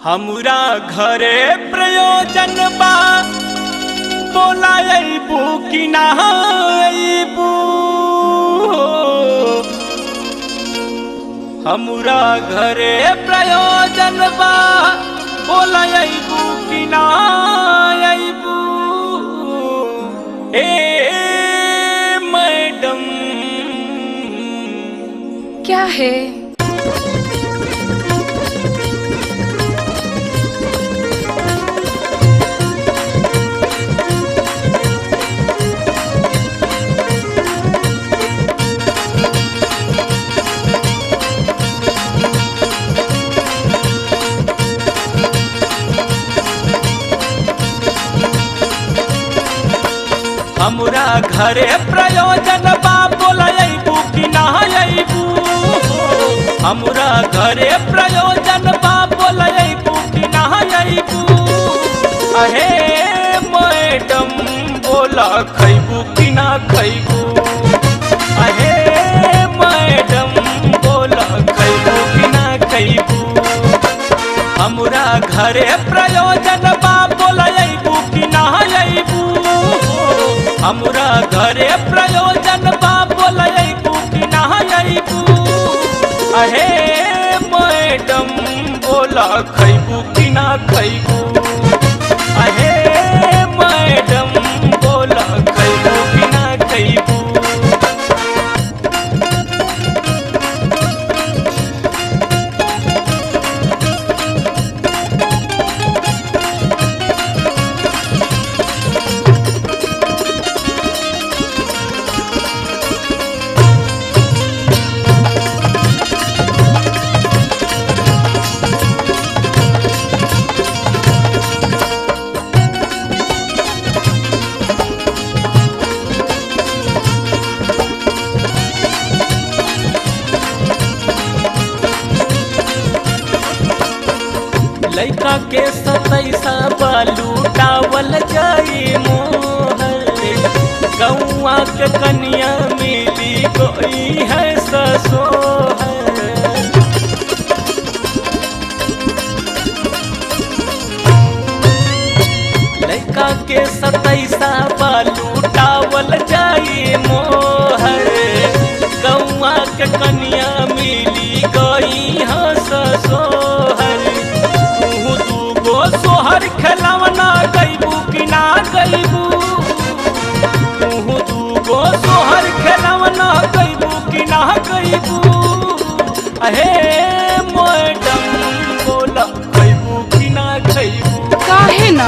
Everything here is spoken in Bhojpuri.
हमरा घरे प्रयोजन बा बोला अइबू कि ना अइबू। हमरा घरे प्रयोजन बा बोला अइबू कि ना अइबू। ए मैडम क्या है? हमरा घरे प्रयोजन बा बोला अइबू कि ना अइबू। हमरा घरे प्रयोजन बा बोला अइबू कि ना अइबू। अहे मैडम बोला खइबू कि ना खइबू। अहे मैडम बोला खइबू कि ना खइबू। हमरा घरे प्रयोजन बा बोला अइबू कि ना अइबू। हमरा घरे प्रयोजन बा बोला अइबू कि ना अइबू। अहे मैडम बोला खइबू कि ना खइबू। अहे मैडम बोला खइबू कि ना खइबू। लइका के सतैसा लूटावल जाई मोहर। गौआ के कनिया मिली कोई है ससोहर। लइका के सतैसा लूटावल जाई मोहर। गौआ के कनिया मिली गई है ससोहर। सोहर खेलवना गइबू कि ना गइबू। तू दूगो सोहर खेलवना गइबू कि ना गइबू। अहे मैडम बोला खइबू कि ना खइबू। काहे ना?